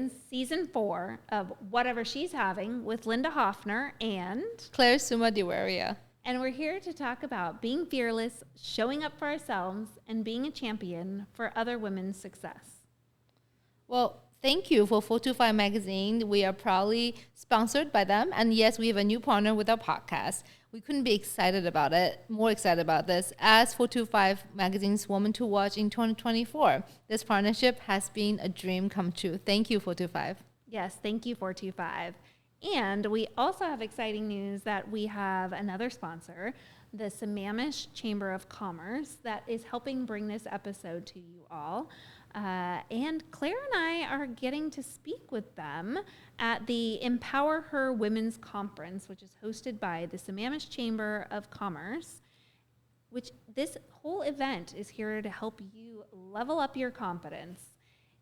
begins season 4 of Whatever She's Having with Linda Hoffner and Claire Suma Diwaria. And we're here to talk about being fearless, showing up for ourselves, and being a champion for other women's success. Well, thank you for 425 Magazine. We are proudly sponsored by them. And yes, we have a new partner with our podcast. We couldn't be more excited about this as 425 Magazine's Woman to Watch in 2024. This partnership has been a dream come true. Thank you, 425. Yes, thank you, 425. And we also have exciting news that we have another sponsor, the Sammamish Chamber of Commerce, that is helping bring this episode to you all. And Claire and I are getting to speak with them at the Empower Her Women's Conference, which is hosted by the Sammamish Chamber of Commerce, which this whole event is here to help you level up your confidence.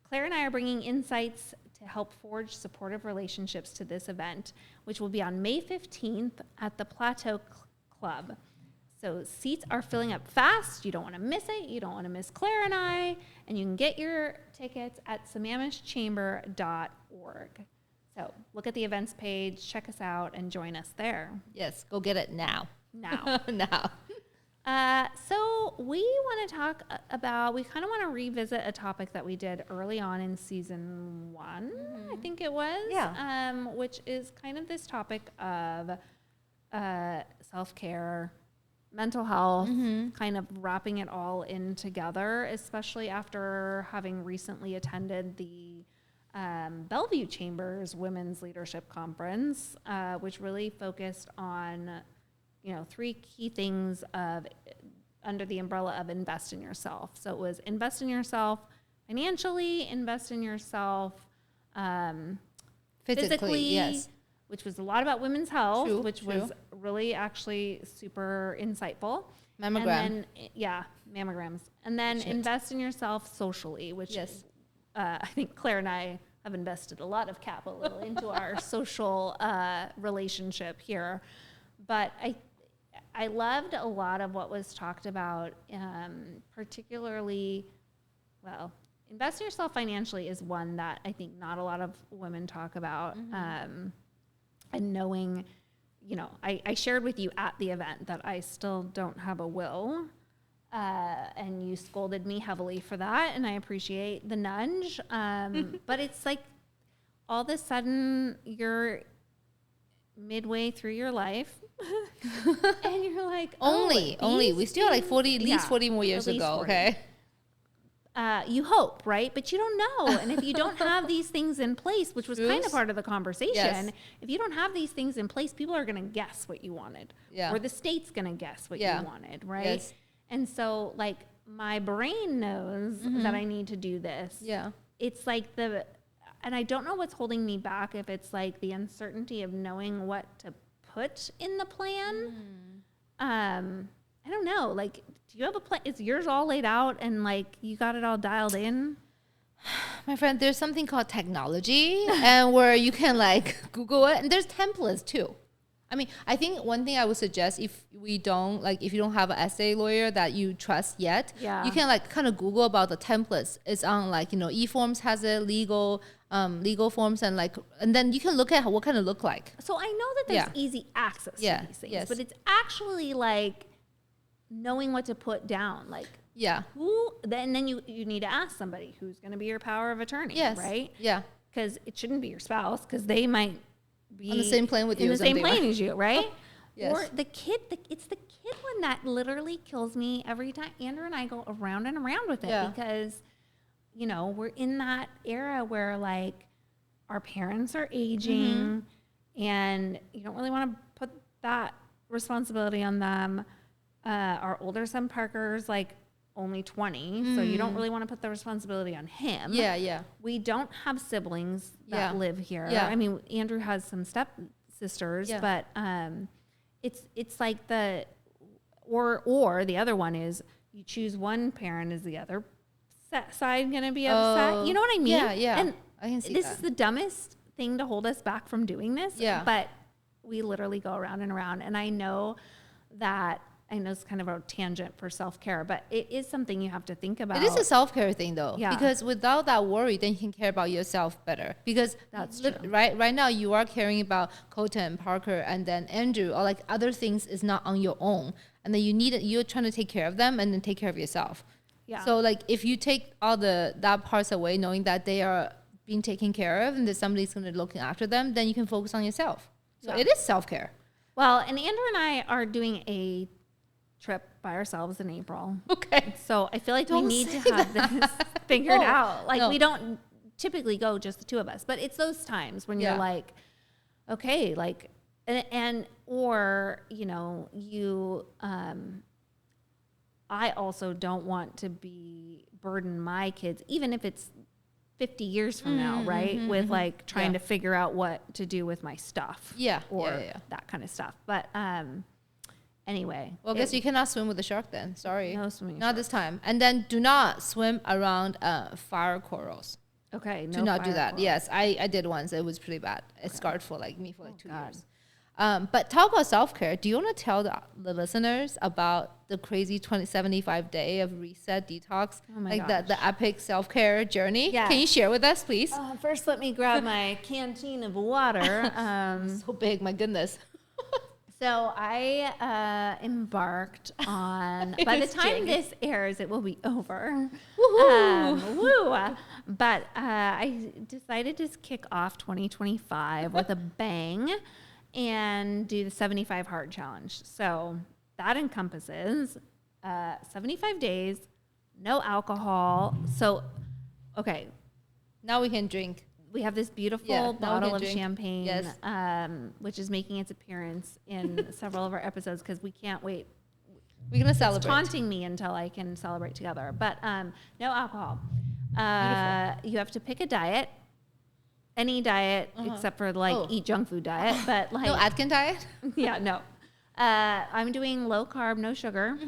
Claire and I are bringing insights to help forge supportive relationships to this event, which will be on May 15th at the Plateau Club. So seats are filling up fast. You don't want to miss it. You don't want to miss Claire and I. And you can get your tickets at sammamishchamber.org. So look at the events page, check us out, and join us there. Yes, go get it now. Now. So we want to talk about, we kind of want to revisit a topic that we did early on in season 1, I think it was. Yeah. Which is kind of this topic of self-care, mental health, kind of wrapping it all in together, especially after having recently attended the Bellevue Chamber's Women's Leadership Conference, which really focused on, 3 key things under the umbrella of invest in yourself. So it was invest in yourself financially, invest in yourself physically, yes. Which was a lot about women's health, True. was really actually super insightful. Mammogram. And then, mammograms. And then invest in yourself socially, which I think Claire and I have invested a lot of capital into our social relationship here. But I loved a lot of what was talked about, particularly, invest in yourself financially is one that I think not a lot of women talk about. And knowing, I shared with you at the event that I still don't have a will. And you scolded me heavily for that, and I appreciate the nudge. But it's like all of a sudden you're midway through your life and you're like, only we still have like 40, at least 40 more years to go. 40. Okay. You hope, right? But you don't know. And if you don't have these things in place, which was kind of part of the conversation, if you don't have these things in place, people are going to guess what you wanted. Or the state's going to guess what you wanted, right? Yes. And so, like, my brain knows that I need to do this. Yeah. It's like and I don't know what's holding me back, if it's like the uncertainty of knowing what to put in the plan. I don't know. Like, do you have a plan? Is yours all laid out and like you got it all dialed in? My friend, there's something called technology and where you can like Google it, and there's templates too. I mean, I think one thing I would suggest, if you don't have an essay lawyer that you trust yet, you can like kind of Google about the templates. It's on like, eForms has it, legal forms, and then you can look at what kind of look like. So I know that there's easy access to these things, but it's actually like knowing what to put down, like then you need to ask somebody who's going to be your power of attorney, right? Yeah, because it shouldn't be your spouse, because they might be on the same plane with you, in the same plane as you, right? Yes. Or the kid. It's the kid one that literally kills me every time. Andrew and I go around and around with it because we're in that era where like our parents are aging, and you don't really want to put that responsibility on them. Our older son Parker's like only 20, so you don't really want to put the responsibility on him. We don't have siblings that live here. I mean, Andrew has some step sisters, but it's like or the other one is you choose one parent, is the other side going to be upset? You know what I mean? And I can see this is the dumbest thing to hold us back from doing this. But we literally go around and around, and I know that I know it's kind of a tangent for self-care, but it is something you have to think about. It is a self-care thing though, Yeah. because without that worry, then you can care about yourself better. Because That's true. right now you are caring about Colton, Parker, and then Andrew, or like other things is not on your own, and then you're trying to take care of them and then take care of yourself. Yeah. So like if you take all that parts away, knowing that they are being taken care of and that somebody's going to be looking after them, then you can focus on yourself. So it is self-care. Well, and Andrew and I are doing a trip by ourselves in April. Okay. So I feel like we Don't need to say have this figured out. Like No. we don't typically go just the two of us, but it's those times when you're Yeah. like, okay, like, and or, you know, I also don't want to burden my kids, even if it's 50 years from now, right? With like trying to figure out what to do with my stuff. Yeah. Or that kind of stuff. But, anyway. Well, I guess you cannot swim with a shark then. Sorry. No swimming Not this time. And then do not swim around fire corals. Okay. Do not do that. Yes, I did once. It was pretty bad. It scarred for like me for like 2 years. But talk about self-care. Do you want to tell the listeners about the crazy 75 day of reset detox? Oh my like gosh. the epic self-care journey? Yeah. Can you share with us, please? First, let me grab my canteen of water. So big, my goodness. So I embarked on, by the time this airs, it will be over. Woohoo! But I decided to kick off 2025 with a bang and do the 75 hard challenge. So that encompasses 75 days, no alcohol. So, okay, Now we can drink. we have this beautiful Yeah, now we bottle can of drink. champagne, Yes. which is making its appearance in several of our episodes because we can't wait. We're going to It's celebrate. taunting me until I can celebrate together. But no alcohol. You have to pick a diet, any diet except for like eat junk food diet. But like, No Atkin diet? yeah, no. I'm doing low carb, no sugar,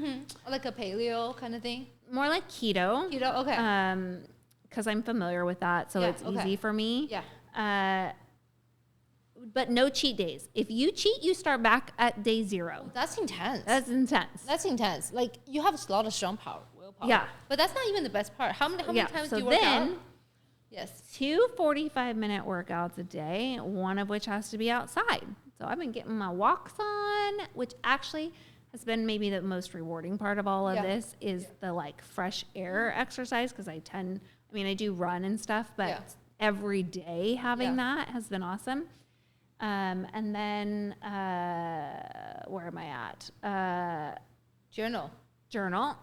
Like a paleo kind of thing? more like keto. Keto? Okay. Because I'm familiar with that, so Yeah, it's okay. easy for me. Yeah. But no cheat days. If you cheat, you start back at day 0. That's intense. That's intense. That's intense. Like you have a lot of strong power, willpower. Yeah. But that's not even the best part. How many times so do you work then, out? Yes. 2 45-minute workouts a day, one of which has to be outside. So I've been getting my walks on, which actually has been maybe the most rewarding part of all of this is the like fresh air exercise because I do run and stuff, but every day having that has been awesome. And then where am I at? Journal.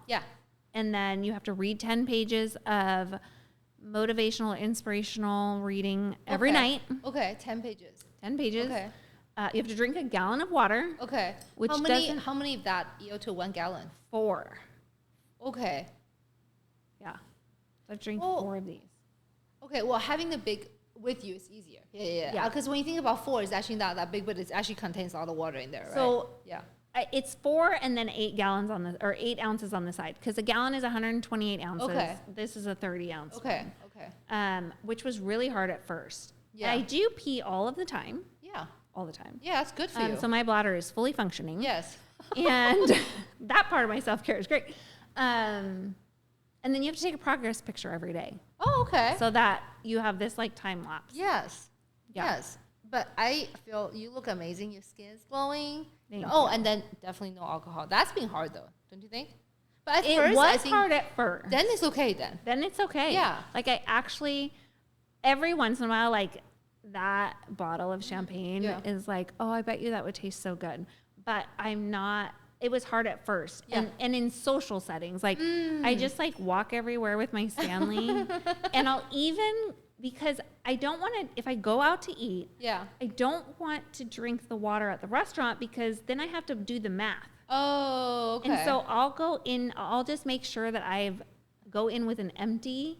Yeah. And then you have to read 10 pages of motivational, inspirational reading every night. Okay. 10 pages. 10 pages. Okay. You have to drink a gallon of water. Okay. Which how many of that equal to 1 gallon? 4. Okay. Yeah. So I drink 4 of these. Okay. Well, having the big with you is easier. Yeah. Because when you think about 4, it's actually not that big, but it actually contains all the water in there, right? So yeah. It's 4 and then 8 gallons or 8 ounces on the side because a gallon is 128 ounces. Okay. This is a 30 ounce. Okay. Which was really hard at first. Yeah. I do pee all of the time. Yeah. All the time. Yeah, that's good for you. So my bladder is fully functioning. Yes. And that part of my self-care is great. And then you have to take a progress picture every day. Oh, okay. So that you have this like time lapse. Yes. Yeah. Yes. But I feel you look amazing. Your skin's glowing. Thank Oh, you. and then definitely no alcohol. That's been hard though, don't you think? But at It first, was I think hard at first. then it's okay then. Then it's okay. Yeah. Like I actually, every once in a while, like that bottle of champagne is like, oh, I bet you that would taste so good. But I'm not, it was hard at first. Yeah. And in social settings, like I just like walk everywhere with my Stanley and I'll even, because I don't want to, if I go out to eat, I don't want to drink the water at the restaurant because then I have to do the math. Oh, okay. And so I'll go in, I'll just make sure that go in with an empty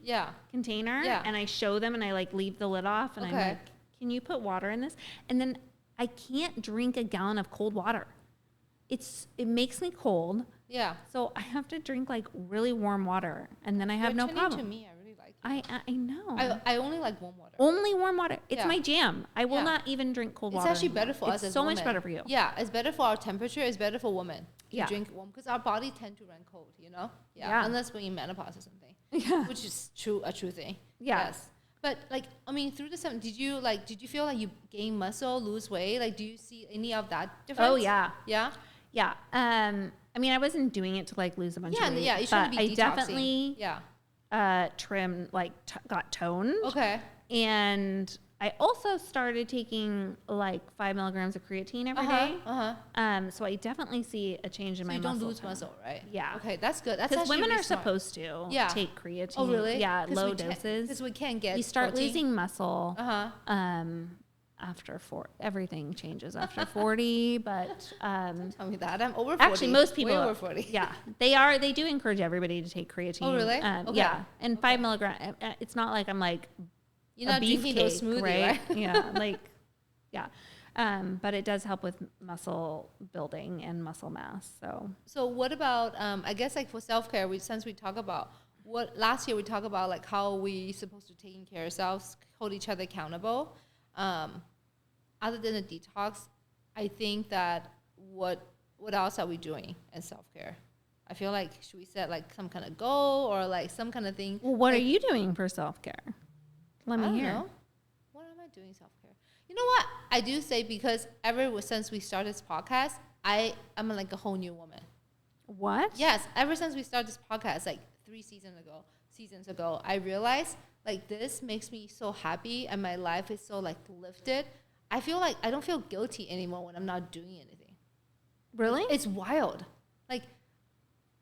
container and I show them and I like leave the lid off and I'm like, can you put water in this? And then I can't drink a gallon of cold water. It makes me cold. Yeah. So I have to drink like really warm water and then I have no problem. To me, I really like I know. I only like warm water. Only warm water. It's Yeah. my jam. I will Yeah. not even drink cold It's water. actually anymore. better for us It's as so women. much better for you. Yeah, it's better for our temperature. It's better for women to Yeah. drink warm because our body tend to run cold, you know? Yeah. Unless we're in menopause or something. Yeah. Which is a true thing. Yeah. Yes. But like, I mean, through the did you feel like you gain muscle, lose weight? Like, do you see any of that difference? Oh yeah. Yeah. Yeah. I mean, I wasn't doing it to like lose a bunch of weight. Yeah. You shouldn't but be I detoxing. definitely Yeah. trimmed, like got toned. Okay. And I also started taking like 5 milligrams of creatine every day. So I definitely see a change in my you muscle don't lose tone. muscle, right? Yeah. Okay, that's good. That's Because actually women really are smart. supposed to take creatine. Oh, really? Yeah, 'Cause low we can't- doses. Because we can't get You start protein. losing muscle. After 40, everything changes after 40, but Tell me that. I'm over 40. actually most people Way over 40. Yeah, they do encourage everybody to take creatine. Oh, really? Okay. Yeah, and 5 milligram. It's not like I'm like You're a not drinking those beefcake, smoothie, right? Yeah, like yeah. But it does help with muscle building and muscle mass. So what about I guess like for self-care, since we talk about last year we talked about like how we supposed to taking care of ourselves, hold each other accountable. Other than the detox, I think that what else are we doing in self-care? I feel like should we set like some kind of goal or like some kind of thing? Well, what like, are you doing for self-care? Let me hear. Know. What am I doing self-care? You know what? I do say because since we started this podcast, I'm like a whole new woman. What? Yes, ever since we started this podcast, like 3 seasons ago, I realized like this makes me so happy and my life is so like lifted. I feel like I don't feel guilty anymore when I'm not doing anything. Really? It's wild. Like,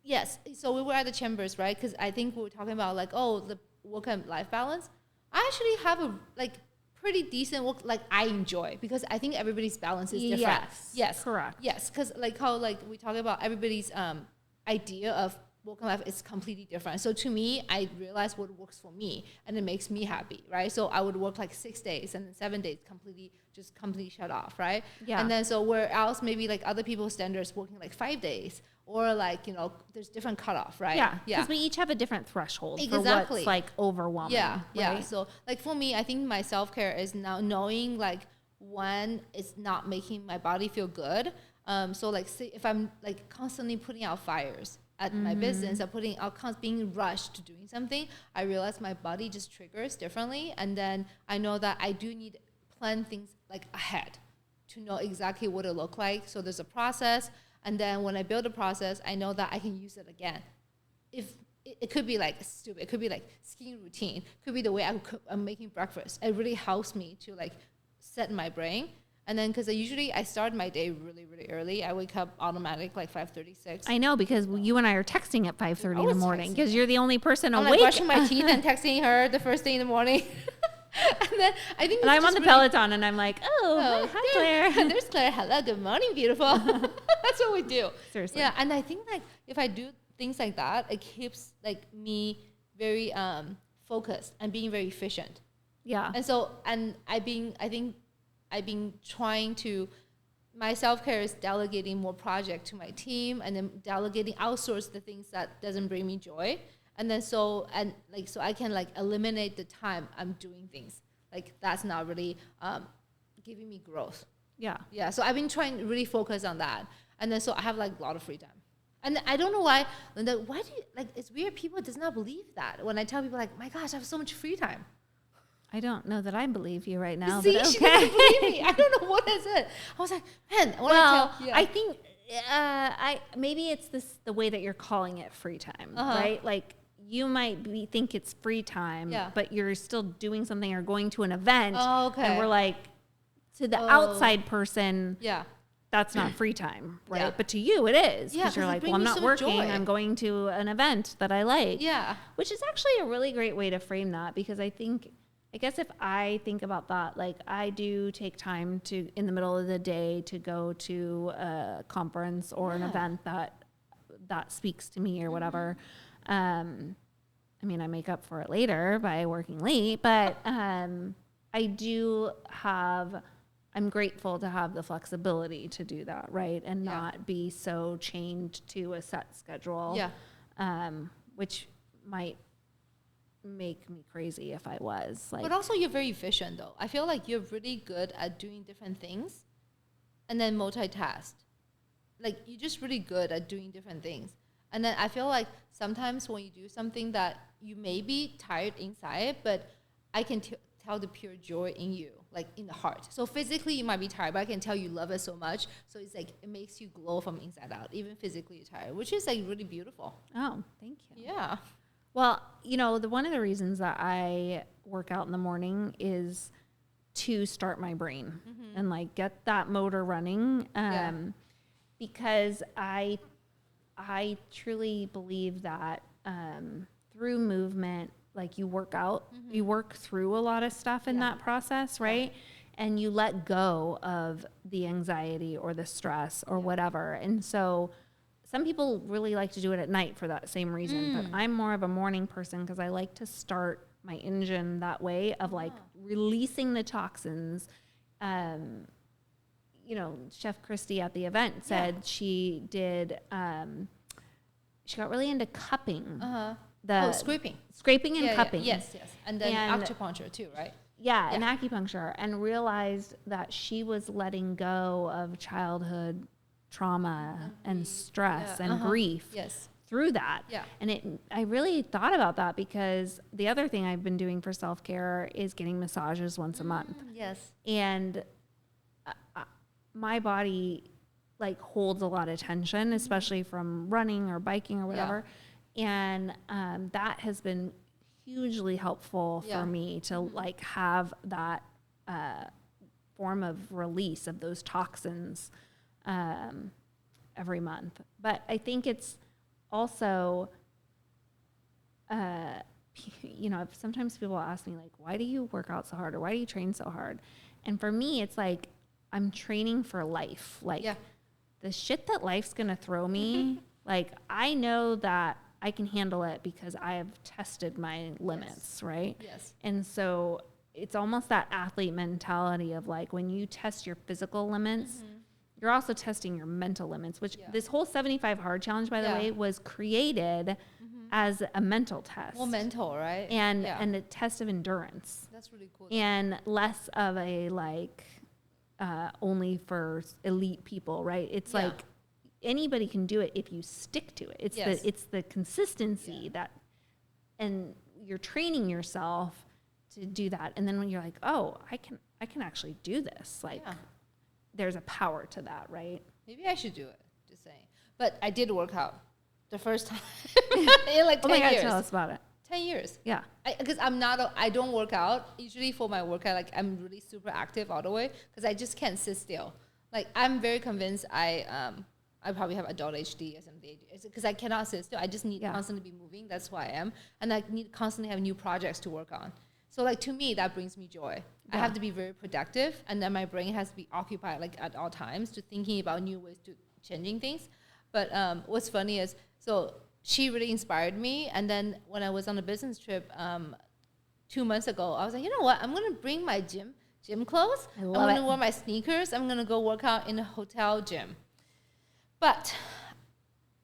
yes. So we were at the Chambers, right? Because I think we were talking about like, the work and life balance. I actually have a like pretty decent work. Like I enjoy because I think everybody's balance is different. Yes. Correct. Yes. Because like how like we talk about everybody's idea of work and life is completely different. So to me, I realize what works for me and it makes me happy, right? So I would work like 6 days and then 7 days completely shut off, right? Yeah. And then so where else maybe like other people's standards working like 5 days or like, there's different cutoff, right? Yeah. Because we each have a different threshold for Exactly. what's like overwhelming. Yeah. Yeah. right? So like for me, I think my self-care is now knowing like when it's not making my body feel good. So like say if I'm like constantly putting out fires at my business or being rushed to doing something, I realize my body just triggers differently. And then I know that I do need to plan things like ahead to know exactly what it look like. So there's a process. And then when I build a process, I know that I can use it again. If it could be like stupid, it could be like skiing routine, could be the way I'm making breakfast. It really helps me to like set my brain. And then because I start my day really, really early. I wake up automatic like 5:36. I know because you and I are texting at 5:30 in the morning because you're the only person I'm awake. like brushing my teeth and texting her the first thing in the morning. And then I think and I'm on the Peloton and I'm like, hi Claire. There's Claire. Hello, good morning, beautiful. That's what we do. Seriously. Yeah, and I think like if I do things like that, it keeps like me very focused and being very efficient. Yeah. And so I've been trying to, my self-care is delegating more project to my team and then outsource the things that doesn't bring me joy. And then so I can like eliminate the time I'm doing things. Like that's not really giving me growth. Yeah. Yeah. So I've been trying to really focus on that. And then so I have like a lot of free time. And I don't know why, Linda, why do you, like, it's weird people does not believe that when I tell people like, my gosh, I have so much free time. I don't know that I believe you right now. See, but she okay. doesn't believe me. I don't know what is it. I was like, man. I think maybe it's the way that you're calling it free time, right? Like you might think it's free time, but you're still doing something or going to an event. Oh, okay. And we're like, to the outside person, yeah, that's not free time, right? Yeah. But to you, it is. Yeah, Because you're 'cause it like, brings well, I'm me not some working. joy. I'm going to an event that I like. yeah, Which is actually a really great way to frame that because I guess if I think about that, like I do take time to, in the middle of the day, to go to a conference or an event that speaks to me or whatever. I mean, I make up for it later by working late, but I'm grateful to have the flexibility to do that, right? And not be so chained to a set schedule. yeah. Which might make me crazy if I was like. But also you're very efficient though. I feel like you're really good at doing different things and then multitask. Like you're just really good at doing different things. And then I feel like sometimes when you do something that you may be tired inside, but I can tell the pure joy in you, like in the heart. So physically you might be tired, but I can tell you love it so much. So it's like it makes you glow from inside out, even physically you're tired, which is like really beautiful. Oh, thank you. Yeah. Well, you know, one of the reasons that I work out in the morning is to start my brain and like get that motor running. Because I truly believe that through movement, like you work out, you work through a lot of stuff in that process, right? And you let go of the anxiety or the stress or whatever. And so some people really like to do it at night for that same reason, but I'm more of a morning person because I like to start my engine that way of like releasing the toxins. You know, Chef Christy at the event said she did, she got really into cupping. Scraping and cupping. Yes. And then acupuncture too, right? Yeah, and acupuncture, and realized that she was letting go of childhood trauma and stress and grief through that. Yeah. And I really thought about that because the other thing I've been doing for self-care is getting massages once a month. Yes. And my body like holds a lot of tension, especially from running or biking or whatever. And that has been hugely helpful for me to like have that form of release of those toxins every month. But I think it's also, you know, sometimes people ask me like, why do you work out so hard or why do you train so hard? And for me, it's like, I'm training for life. Like the shit that life's going to throw me, like I know that I can handle it because I have tested my limits, right? Yes. And so it's almost that athlete mentality of like when you test your physical limits, you're also testing your mental limits, which this whole 75 hard challenge, by the way, was created as a mental test. Well, mental, right? And a test of endurance. That's really cool. And less of a like only for elite people, right? It's like anybody can do it if you stick to it. It's the consistency that, and you're training yourself to do that. And then when you're like, oh, I can actually do this. Like there's a power to that, right? Maybe I should do it. Just saying. But I did work out the first time in like 10 years. Tell us about it. 10 years. Yeah. Because I don't work out. Usually for my workout, like I'm really super active all the way because I just can't sit still. Like I'm very convinced I probably have adult HD or something because I cannot sit still. I just need to constantly be moving. That's who I am. And I need to constantly have new projects to work on. So like to me, that brings me joy. I have to be very productive and then my brain has to be occupied like at all times to thinking about new ways to changing things. But what's funny is, so she really inspired me. And then when I was on a business trip 2 months ago, I was like, you know what? I'm going to bring my gym clothes. I'm going to wear my sneakers. I'm going to go work out in a hotel gym. But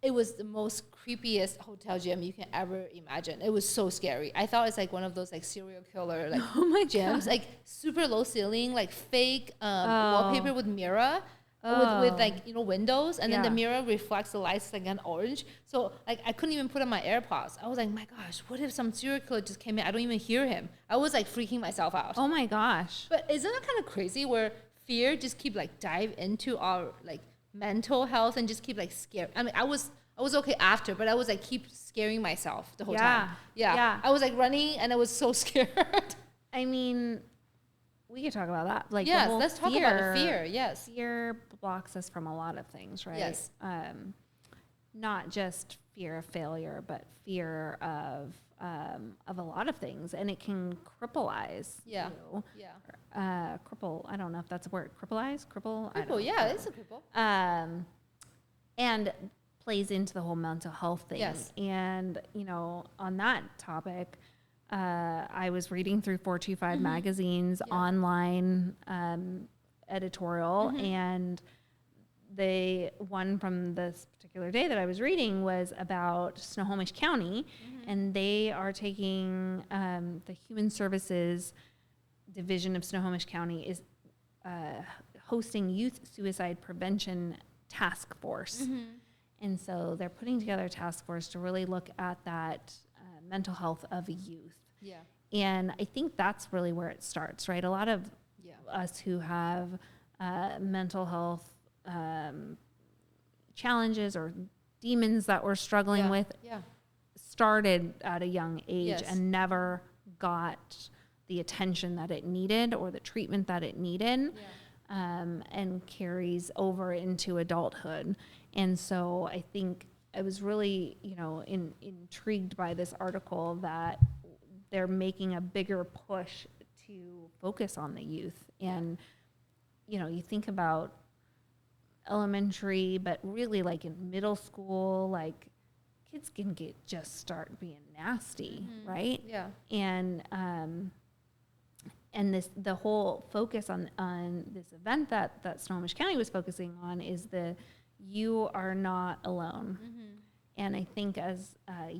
it was the most creepiest hotel gym you can ever imagine. It was so scary. I thought it's like one of those like serial killer like gyms, like super low ceiling, like fake wallpaper with mirror. With like, you know, windows, and then the mirror reflects the lights like an orange. So like I couldn't even put on my AirPods. I was like, my gosh, what if some serial killer just came in? I don't even hear him. I was like freaking myself out. Oh my gosh. But isn't that kind of crazy where fear just keep like dive into our like mental health and just keep like scared? I mean, I was okay after, but I was like keep scaring myself the whole time. Yeah. I was like running and I was so scared. I mean, we could talk about that. Like, yes, let's talk about the fear. Yes. Fear blocks us from a lot of things, right? Yes. Not just fear of failure, but fear of a lot of things. And it can crippleize you. Yeah. Cripple, I don't know if that's a word. Crippleize? Cripple? Cripple, yeah, it's a cripple. And plays into the whole mental health thing. Yes. And, you know, on that topic, I was reading through 425 magazine's online editorial, and the one from this particular day that I was reading was about Snohomish County, and they are taking the Human Services Division of Snohomish County is hosting Youth Suicide Prevention Task Force. And so they're putting together a task force to really look at that mental health of youth. Yeah. And I think that's really where it starts, right? A lot of us who have mental health challenges or demons that we're struggling with started at a young age and never got the attention that it needed or the treatment that it needed, and carries over into adulthood. And so I think I was really, intrigued by this article that they're making a bigger push to focus on the youth. And, you think about elementary, but really like in middle school, like kids can just start being nasty, right? Yeah. And the whole focus on this event that Snohomish County was focusing on is you are not alone. And I think as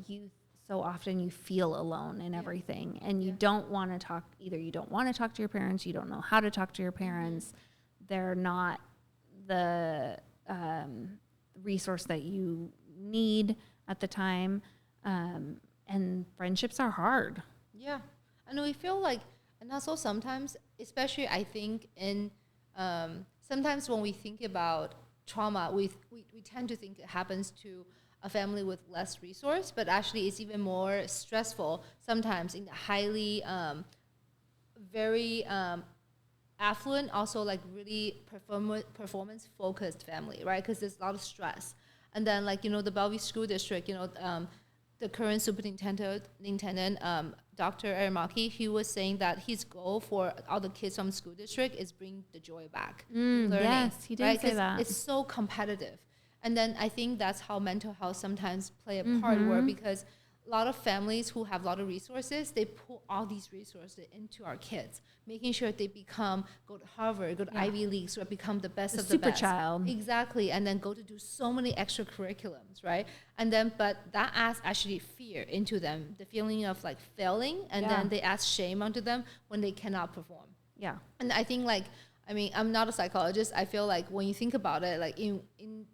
youth, so often you feel alone in everything, and you don't want to talk. Either you don't want to talk to your parents, you don't know how to talk to your parents. They're not the resource that you need at the time, and friendships are hard. Yeah, and we feel like, and also sometimes, especially I think in sometimes when we think about trauma, we tend to think it happens to a family with less resource, but actually it's even more stressful sometimes in the highly, very affluent, also like really performance focused family, right? Because there's a lot of stress. And then like, the Bellevue School District, the current superintendent, Dr. Aramaki, he was saying that his goal for all the kids from the school district is bring the joy back. Learning, yes, he did right? say that. It's so competitive. And then I think that's how mental health sometimes play a part, where because a lot of families who have a lot of resources, they put all these resources into our kids, making sure they go to Harvard, go to Ivy Leagues, or become the best of the best. Super child. Exactly. And then go to do so many extracurriculums, right? And then, but that adds actually fear into them, the feeling of like failing, and then they add shame onto them when they cannot perform. Yeah. And I think I'm not a psychologist. I feel like when you think about it, like in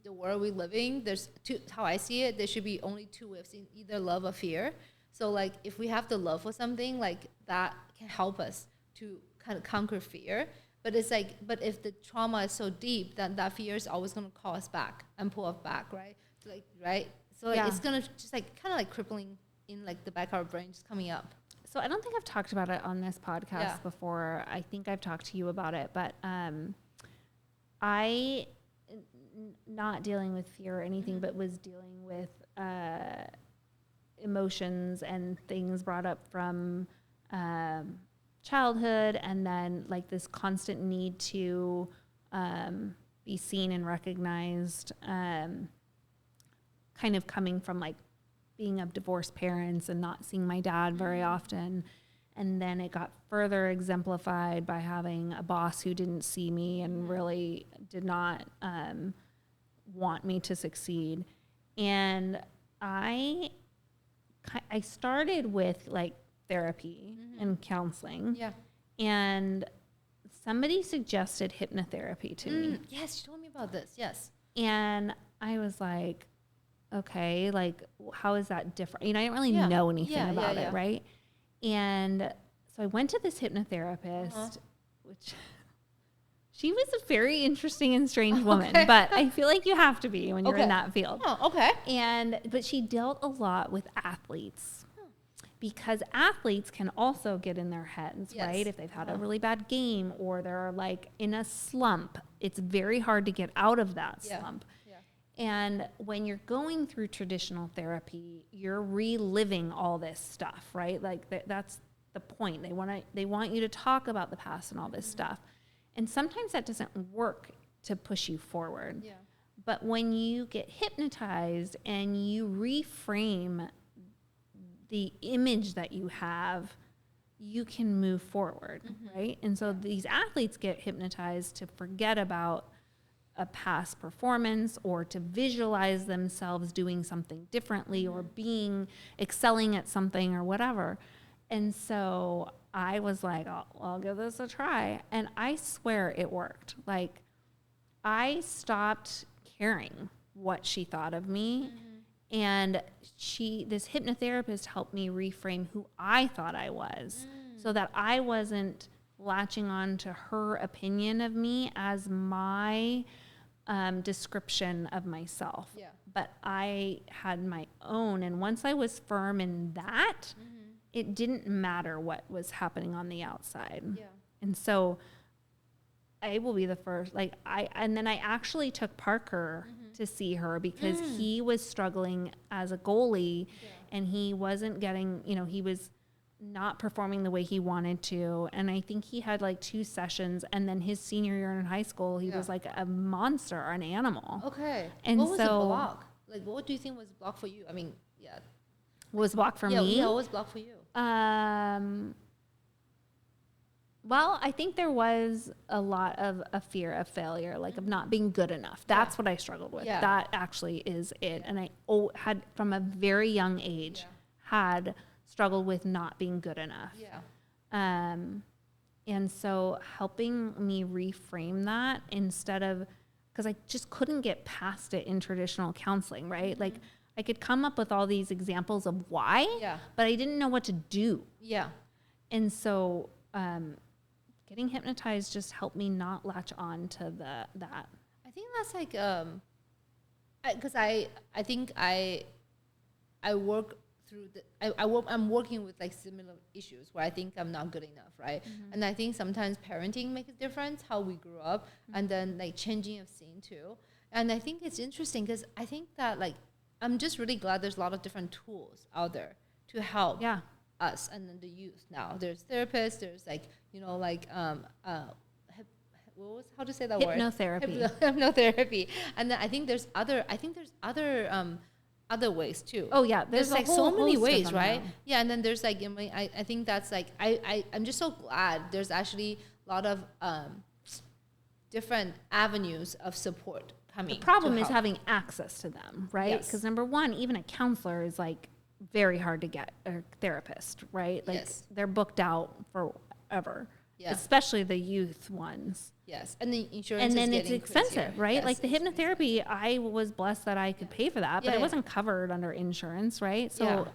the world we live in, there's how I see it, there should be only two waves, in either love or fear. So like if we have the love for something, like that can help us to kind of conquer fear. But it's like, but if the trauma is so deep, then that fear is always going to call us back and pull us back, right? So like, right? So like it's going to just like kind of like crippling in like the back of our brain, just coming up. So I don't think I've talked about it on this podcast before. I think I've talked to you about it, but I, not dealing with fear or anything, but was dealing with emotions and things brought up from childhood, and then like this constant need to be seen and recognized, kind of coming from like being of divorced parents and not seeing my dad very often. And then it got further exemplified by having a boss who didn't see me and really did not want me to succeed. And I started with like therapy and counseling. Yeah. And somebody suggested hypnotherapy to me. Yes, you told me about this. Yes. And I was like, okay, like, how is that different? I didn't really know anything about it, right? And so I went to this hypnotherapist, which she was a very interesting and strange woman, but I feel like you have to be when you're in that field. Oh, okay. But she dealt a lot with athletes, because athletes can also get in their heads, right? If they've had a really bad game or they're like in a slump, it's very hard to get out of that slump. And when you're going through traditional therapy, you're reliving all this stuff, right? Like that's the point. They want you to talk about the past and all this stuff. And sometimes that doesn't work to push you forward. Yeah. But when you get hypnotized and you reframe the image that you have, you can move forward, right? And so these athletes get hypnotized to forget about a past performance or to visualize themselves doing something differently or excelling at something or whatever. And so I was like, I'll give this a try. And I swear it worked. Like, I stopped caring what she thought of me. And this hypnotherapist helped me reframe who I thought I was so that I wasn't latching on to her opinion of me as my description of myself. Yeah. But I had my own. And once I was firm in that, it didn't matter what was happening on the outside. Yeah. And so I will be the first, and then I actually took Parker to see her because he was struggling as a goalie and he wasn't getting, he was not performing the way he wanted to. And I think he had like 2 sessions, and then his senior year in high school, he was like a monster or an animal. Okay. And what was the so block? Like, what do you think was blocked for you? I mean, yeah. what was blocked for me? Yeah, what was blocked for you? Well, I think there was a lot of a fear of failure, like of not being good enough. That's what I struggled with. Yeah. That actually is it. And I had, from a very young age, had struggled with not being good enough. Yeah. And so helping me reframe that instead of, because I just couldn't get past it in traditional counseling, right? Like, I could come up with all these examples of why, but I didn't know what to do. Yeah. And so getting hypnotized just helped me not latch on to that. I think that's like, because I think I work through I'm working with like similar issues where I think I'm not good enough, right? And I think sometimes parenting makes a difference, how we grew up, and then like changing of scene too. And I think it's interesting because I think that like, I'm just really glad there's a lot of different tools out there to help us and then the youth now. There's therapists, there's like, how to say that word? Hypnotherapy. And then I think there's other ways too. Oh yeah, there's like so many ways, right? Now. Yeah, and then there's like, I think that's like, I'm just so glad there's actually a lot of different avenues of support coming. The problem is having access to them, right? Because number one, even a counselor is like very hard to get, a therapist, right? Like they're booked out forever, especially the youth ones. Yes, and the insurance and is then it's getting expensive, crazier. right? Yes, like the hypnotherapy, I was blessed that I could pay for that, but it wasn't covered under insurance, right? So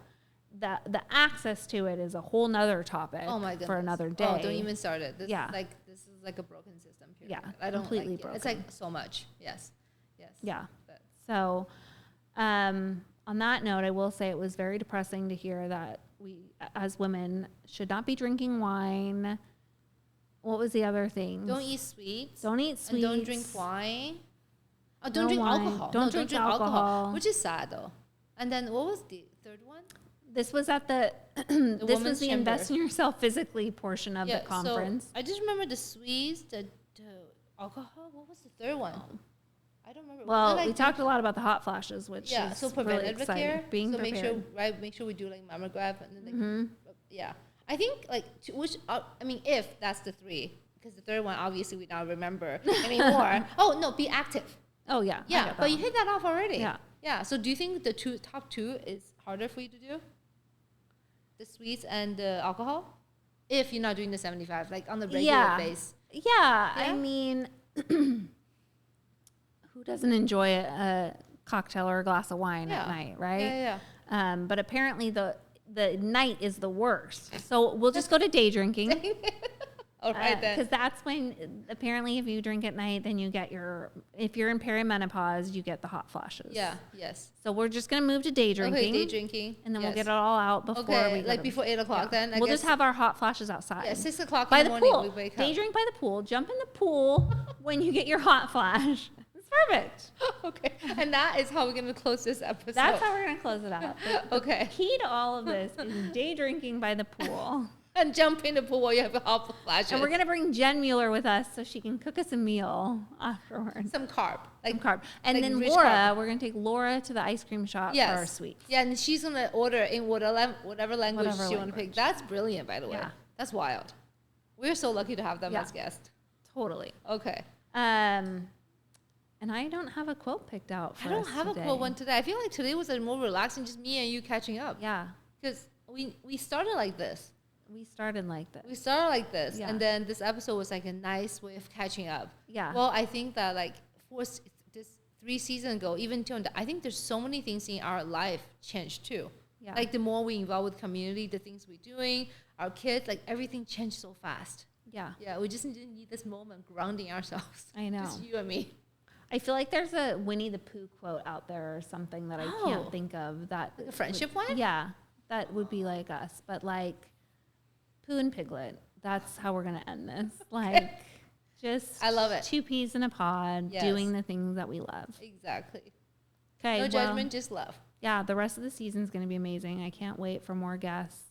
the access to it is a whole nother topic for another day. Oh, don't even start it. This is like a broken system. Period. Yeah, I don't completely broken. It's like so much. Yes. Yeah. So, on that note, I will say it was very depressing to hear that we, as women, should not be drinking wine. What was the other thing? Don't eat sweets. Don't eat sweets. And don't drink wine. Oh, don't drink alcohol. Don't drink alcohol. Which is sad though. And then what was the third one? This was at this was the invest in yourself physically portion of the conference. So I just remember the sweets, the alcohol. What was the third one? I don't remember. Well, we talked a lot about the hot flashes, which is so preventative really care. Being so prepared. Make sure we do like mammogram and then I think like if that's the 3, because the third one obviously we don't remember anymore. Oh no, be active. Oh yeah, but you hit that off already. Yeah. So do you think the top two is harder for you to do? The sweets and the alcohol, if you're not doing the 75, like on the regular base. Yeah, I mean, who doesn't enjoy a cocktail or a glass of wine at night, right? Yeah. But apparently the night is the worst. So we'll just go to day drinking. All right, then. Because that's when, apparently, if you drink at night, then you get if you're in perimenopause, you get the hot flashes. Yeah, yes. So we're just going to move to day drinking. Okay, day drinking. And then we'll get it all out before we like before 8 o'clock then? We'll just have our hot flashes outside. Yeah, 6 o'clock by in the morning pool. we wake up. Day drink by the pool. Jump in the pool when you get your hot flash. It's perfect. Okay. And that is how we're going to close this episode. That's how we're going to close it out. Okay. Key to all of this is day drinking by the pool. And jump in the pool while you have a hot flash. And we're going to bring Jen Mueller with us so she can cook us a meal afterwards. Some carb. And then Laura, we're going to take Laura to the ice cream shop for our sweets. Yeah, and she's going to order in whatever language she wants to pick. That's brilliant, by the way. Yeah. That's wild. We're so lucky to have them as guests. Totally. Okay. And I don't have a quote picked out for I don't us have today. a quote one today. I feel like today was more relaxing, just me and you catching up. Yeah. Because we started like this. We started like this. Yeah. And then this episode was like a nice way of catching up. Yeah. Well, I think that like this 3 seasons ago, even till I think there's so many things in our life changed too. Yeah. Like the more we involve with community, the things we're doing, our kids, like everything changed so fast. Yeah. Yeah, we just need this moment grounding ourselves. I know. Just you and me. I feel like there's a Winnie the Pooh quote out there or something that I can't think of that. Like a friendship one? Yeah. That would be like us. But like Pooh and Piglet, that's how we're going to end this. Like just I love it. 2 peas in a pod, Yes. doing the things that we love. Exactly. Okay. No judgment, just love. Yeah, the rest of the season is going to be amazing. I can't wait for more guests.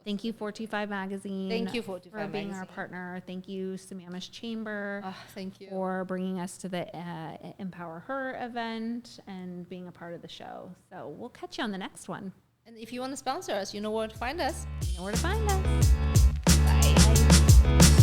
Thank you, 425 Magazine. Thank you, 425 for being our Magazine. partner. Thank you, Sammamish Chamber, Thank you. for bringing us to the Empower Her event and being a part of the show. So we'll catch you on the next one. And if you want to sponsor us, you know where to find us. You know where to find us. Bye. Bye.